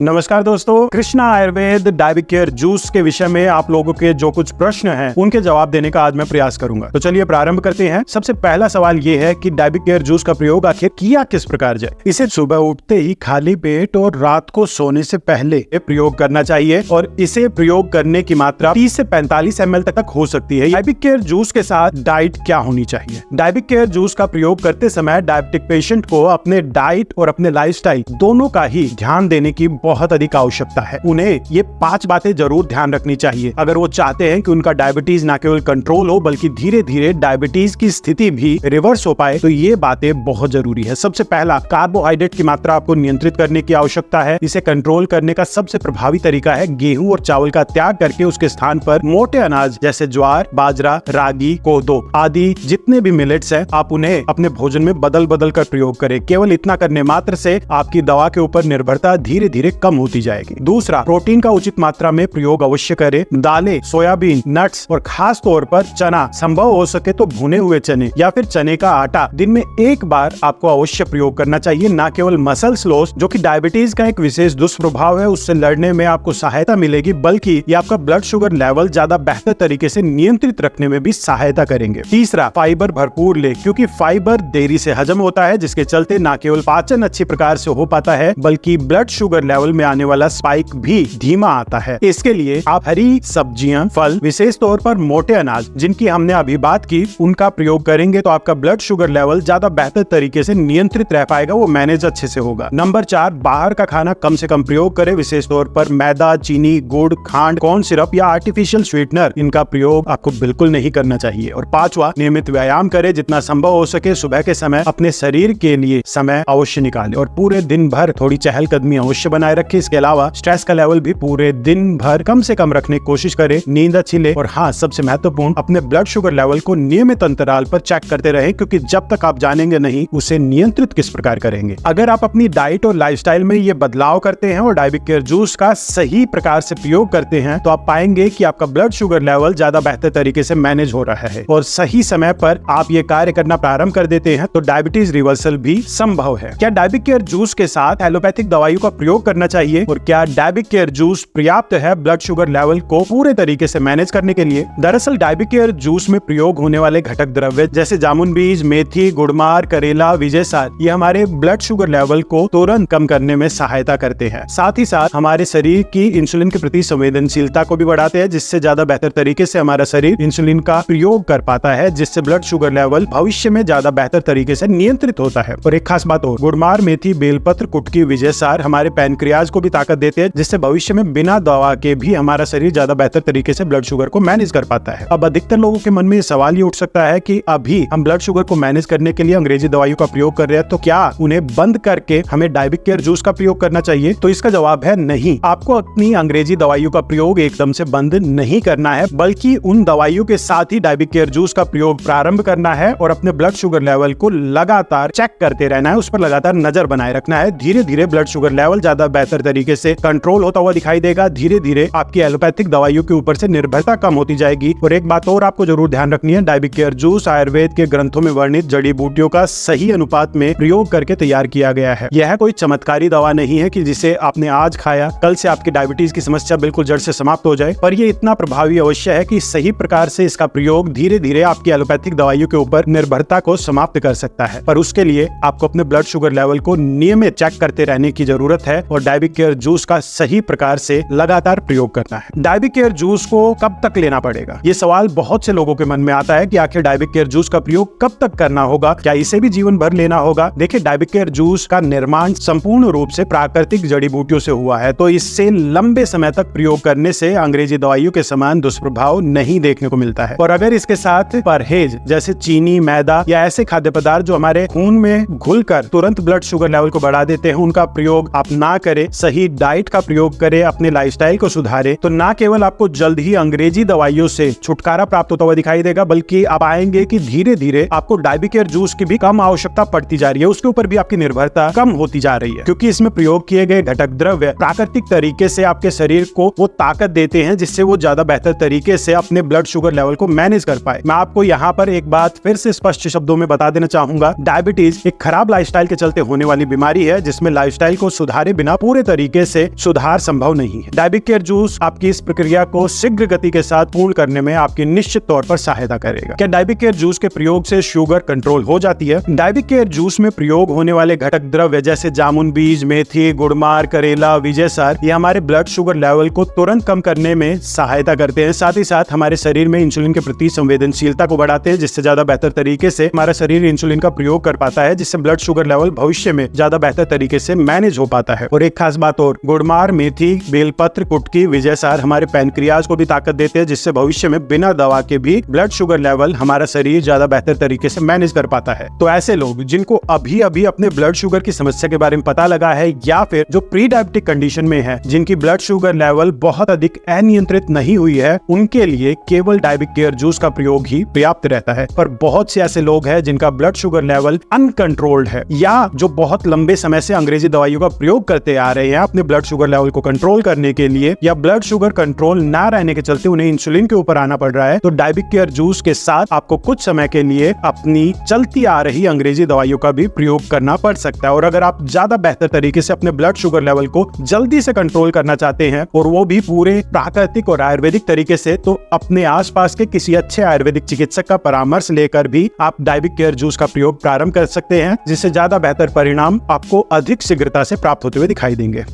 नमस्कार दोस्तों, Krishna Ayurveda डायबिक care juice के विषय में आप लोगों के जो कुछ प्रश्न हैं उनके जवाब देने का आज मैं प्रयास करूंगा। तो चलिए प्रारंभ करते हैं। सबसे पहला सवाल ये है कि डायबिक केयर जूस का प्रयोग आखिर किया किस प्रकार जाए। इसे सुबह उठते ही खाली पेट और रात को सोने से पहले प्रयोग करना चाहिए और इसे प्रयोग करने की मात्रा 30 से 45 ml तक हो सकती है। डायबिक केयर जूस के साथ डाइट क्या होनी चाहिए। डायबिक केयर जूस का प्रयोग करते समय डायबिटिक पेशेंट को अपने डाइट और अपने लाइफस्टाइल दोनों का ही ध्यान देने की बहुत अधिक आवश्यकता है। उन्हें ये 5 बातें जरूर ध्यान रखनी चाहिए अगर वो चाहते हैं कि उनका डायबिटीज न केवल कंट्रोल हो बल्कि धीरे धीरे डायबिटीज की स्थिति भी रिवर्स हो पाए। तो ये बातें बहुत जरूरी है। सबसे पहला, कार्बोहाइड्रेट की मात्रा आपको नियंत्रित करने की आवश्यकता है। इसे कंट्रोल करने का सबसे प्रभावी तरीका है गेहूं और चावल का त्याग करके उसके स्थान पर मोटे अनाज जैसे ज्वार, बाजरा, रागी, कोदो आदि जितने भी मिलेट्स हैं आप उन्हें अपने भोजन में बदल बदल कर प्रयोग करें। केवल इतना करने मात्र से आपकी दवा के ऊपर निर्भरता धीरे धीरे कम होती जाएगी। दूसरा, प्रोटीन का उचित मात्रा में प्रयोग अवश्य करें। दालें, सोयाबीन, नट्स और खास तौर पर चना, संभव हो सके तो भुने हुए चने या फिर चने का आटा दिन में एक बार आपको अवश्य प्रयोग करना चाहिए। न केवल मसल्स लॉस जो कि डायबिटीज का एक विशेष दुष्प्रभाव है उससे लड़ने में आपको सहायता मिलेगी बल्कि ये आपका ब्लड शुगर लेवल ज्यादा बेहतर तरीके से नियंत्रित रखने में भी सहायता करेंगे। तीसरा, फाइबर भरपूर ले क्योंकि फाइबर देरी से हजम होता है जिसके चलते न केवल पाचन अच्छी प्रकार से हो पाता है बल्कि ब्लड शुगर लेवल में आने वाला स्पाइक भी धीमा आता है। इसके लिए आप हरी सब्जियां, फल, विशेष तौर पर मोटे अनाज जिनकी हमने अभी बात की उनका प्रयोग करेंगे तो आपका ब्लड शुगर लेवल ज्यादा बेहतर तरीके से नियंत्रित रह पाएगा, वो मैनेज अच्छे से होगा। नंबर 4, बाहर का खाना कम से कम प्रयोग करें, विशेष तौर पर मैदा, चीनी, गुड़, खांड, कॉर्न सिरप या आर्टिफिशियल स्वीटनर इनका प्रयोग आपको बिल्कुल नहीं करना चाहिए। और 5वां, नियमित व्यायाम करें, जितना संभव हो सके सुबह के समय अपने शरीर के लिए समय अवश्य निकालें और पूरे दिन भर थोड़ी चहलकदमी अवश्य बनाए रखें। इसके अलावा स्ट्रेस का लेवल भी पूरे दिन भर कम से कम रखने की कोशिश करें, नींद अच्छी ले और हाँ, सबसे महत्वपूर्ण, अपने ब्लड शुगर लेवल को नियमित अंतराल पर चेक करते रहें क्योंकि जब तक आप जानेंगे नहीं उसे नियंत्रित किस प्रकार करेंगे। अगर आप अपनी डाइट और लाइफस्टाइल में ये बदलाव करते हैं और डायबिक केयर जूस का सही प्रकार से प्रयोग करते हैं तो आप पाएंगे कि आपका ब्लड शुगर लेवल ज्यादा बेहतर तरीके से मैनेज हो रहा है और सही समय पर आप ये कार्य करना प्रारंभ कर देते हैं तो डायबिटीज रिवर्सल भी संभव है। क्या डायबिक केयर जूस के साथ एलोपैथिक दवाइयों का प्रयोग करना चाहिए और क्या डायबिक केयर जूस पर्याप्त है ब्लड शुगर लेवल को पूरे तरीके से मैनेज करने के लिए। दरअसल डायबिक केयर जूस में प्रयोग होने वाले घटक द्रव्य जैसे जामुन बीज, मेथी, गुड़मार, करेला, विजयसार ये हमारे ब्लड शुगर लेवल को तुरंत कम करने में सहायता करते हैं। साथ ही साथ हमारे शरीर की इंसुलिन के प्रति संवेदनशीलता को भी बढ़ाते हैं जिससे ज्यादा बेहतर तरीके से हमारा शरीर इंसुलिन का प्रयोग कर पाता है जिससे ब्लड शुगर लेवल भविष्य में ज्यादा बेहतर तरीके से नियंत्रित होता है। और एक खास बात और, गुड़मार, मेथी, बेलपत्र, कुटकी, विजयसार हमारे पैनक्रियाज को भी ताकत देते हैं जिससे भविष्य में बिना दवा के भी हमारा शरीर ज्यादा बेहतर तरीके से ब्लड शुगर को मैनेज कर पाता है। अब अधिकतर लोगों के मन में ये सवाल ये उठ सकता है कि अभी हम ब्लड शुगर को मैनेज करने के लिए अंग्रेजी दवाइयों का प्रयोग कर रहे हैं तो क्या उन्हें बंद करके हमें डायबिक केयर जूस का प्रयोग करना चाहिए। तो इसका जवाब है नहीं। आपको अपनी अंग्रेजी दवाइयों का प्रयोग एकदम से बंद नहीं करना है बल्कि उन दवाइयों के साथ ही डायबिक केयर जूस का प्रयोग प्रारंभ करना है और अपने ब्लड शुगर लेवल को लगातार चेक करते रहना है, उस पर लगातार नजर बनाए रखना है। धीरे धीरे ब्लड शुगर लेवल ज्यादा बेहतर तरीके से कंट्रोल होता हुआ दिखाई देगा। धीरे धीरे आपकी एलोपैथिक दवाइयों के ऊपर से निर्भरता कम होती जाएगी। और एक बात और आपको जरूर ध्यान रखनी है, डायबिक केयर जूस आयुर्वेद के ग्रंथों में वर्णित जड़ी बूटियों का सही अनुपात में प्रयोग करके तैयार किया गया है। यह कोई चमत्कारी दवा नहीं है कि जिसे आपने आज खाया कल से आपकी डायबिटीज की समस्या बिल्कुल जड़ से समाप्त हो जाए, पर यह इतना प्रभावी अवश्य है कि सही प्रकार से इसका प्रयोग धीरे धीरे आपकी एलोपैथिक दवाइयों के ऊपर निर्भरता को समाप्त कर सकता है। पर उसके लिए आपको अपने ब्लड शुगर लेवल को नियमित चेक करते रहने की जरूरत है और डायबिक केयर जूस का सही प्रकार से लगातार प्रयोग करना है। डायबिक केयर जूस को कब तक लेना पड़ेगा, ये सवाल बहुत से लोगों के मन में आता है कि आखिर डायबिक केयर जूस का प्रयोग कब तक करना होगा, क्या इसे भी जीवन भर लेना होगा। देखिए, डायबिक केयर जूस का निर्माण संपूर्ण रूप से प्राकृतिक जड़ी बूटियों से हुआ है तो इससे लंबे समय तक प्रयोग करने से अंग्रेजी दवाइयों के समान दुष्प्रभाव नहीं देखने को मिलता है। और अगर इसके साथ परहेज जैसे चीनी, मैदा या ऐसे खाद्य पदार्थ जो हमारे खून में घुलकर तुरंत ब्लड शुगर लेवल को बढ़ा देते हैं उनका प्रयोग आप ना करें, सही डाइट का प्रयोग करें, अपने लाइफस्टाइल को सुधारें, तो ना केवल आपको जल्द ही अंग्रेजी दवाइयों से छुटकारा प्राप्त होता हुआ दिखाई देगा बल्कि आप आएंगे कि धीरे धीरे आपको डायबिक केयर जूस की भी कम आवश्यकता पड़ती जा रही है, उसके ऊपर भी आपकी निर्भरता कम होती जा रही है क्योंकि इसमें प्रयोग किए गए घटक द्रव्य प्राकृतिक तरीके से आपके शरीर को वो ताकत देते हैं जिससे वो ज्यादा बेहतर तरीके से अपने ब्लड शुगर लेवल को मैनेज कर पाए। मैं आपको यहाँ पर एक बात फिर से स्पष्ट शब्दों में बता देना चाहूंगा, डायबिटीज एक खराब लाइफस्टाइल के चलते होने वाली बीमारी है जिसमें लाइफस्टाइल को सुधारे बिना पूरे तरीके से सुधार संभव नहीं है। डायबिक केयर जूस आपकी इस प्रक्रिया को शीघ्र गति के साथ पूर्ण करने में आपकी निश्चित तौर पर सहायता करेगा। क्या डायबिक केयर जूस के प्रयोग से शुगर कंट्रोल हो जाती है? डायबिक केयर जूस में प्रयोग होने वाले घटक द्रव्य जैसे जामुन बीज, मेथी, गुड़मार, करेला, विजयसार ये हमारे ब्लड शुगर लेवल को तुरंत कम करने में सहायता करते हैं। साथ ही साथ हमारे शरीर में इंसुलिन के प्रति संवेदनशीलता को बढ़ाते हैं, जिससे ज्यादा बेहतर तरीके से हमारा शरीर इंसुलिन का प्रयोग कर पाता है, जिससे ब्लड शुगर लेवल भविष्य में ज्यादा बेहतर तरीके से मैनेज हो पाता है। और एक खास बात और, गुड़मार, मेथी, बेलपत्र, कुटकी, विजयसार हमारे पैनक्रियाज को भी ताकत देते हैं, जिससे भविष्य में बिना दवा के भी ब्लड शुगर लेवल हमारा शरीर ज्यादा बेहतर तरीके से मैनेज कर पाता है। तो ऐसे लोग जिनको अभी अभी अपने ब्लड शुगर की समस्या के बारे में पता लगा है, या फिर जो प्री डायबिटिक कंडीशन में है, जिनकी ब्लड शुगर लेवल बहुत अधिक अनियंत्रित नहीं हुई है, उनके लिए केवल डायबिक केयर जूस का प्रयोग ही पर्याप्त रहता है। पर बहुत से ऐसे लोग हैं जिनका ब्लड शुगर लेवल अनकंट्रोल्ड है, या जो बहुत लंबे समय से अंग्रेजी दवाइयों का प्रयोग करते आ रहे हैं अपने ब्लड शुगर लेवल को कंट्रोल करने के लिए, या ब्लड शुगर कंट्रोल ना रहने के चलते उन्हें इंसुलिन के ऊपर आना पड़ रहा है। तो डायबिक केयर जूस के साथ आपको कुछ समय के लिए अपनी चलती आ रही अंग्रेजी दवाइयों का भी प्रयोग करना पड़ सकता है। और अगर आप ज्यादा बेहतर तरीके से अपने ब्लड शुगर लेवल को जल्दी से कंट्रोल करना चाहते हैं, और वो भी पूरे प्राकृतिक और आयुर्वेदिक तरीके से, तो अपने आसपास के किसी अच्छे आयुर्वेदिक चिकित्सक का परामर्श लेकर भी आप डायबिक केयर जूस का प्रयोग प्रारंभ कर सकते हैं, जिससे ज्यादा बेहतर परिणाम आपको अधिक शीघ्रता से प्राप्त होते हुए दिखाई देंगे।